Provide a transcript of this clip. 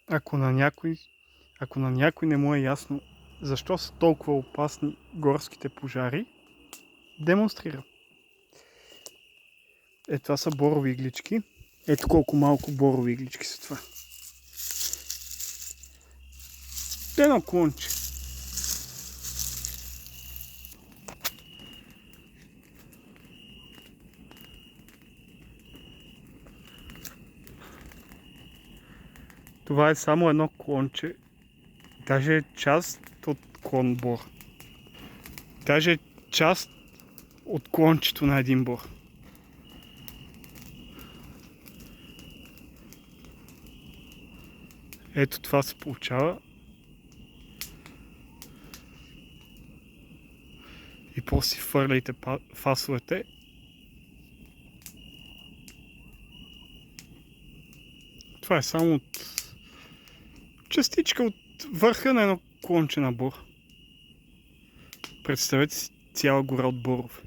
Ако на някой не му е ясно защо са толкова опасни горските пожари, демонстрирам. Това са борови иглички. Ето колко малко борови иглички са това. Едно клонче. Това е само едно клонче. Даже е част от клон бор. Даже е част от клончето на един бор. Ето това се получава. И после си фърляйте фасовете. Това е само от частичка от върха на едно клонче на бор. Представете си цяла гора от борове.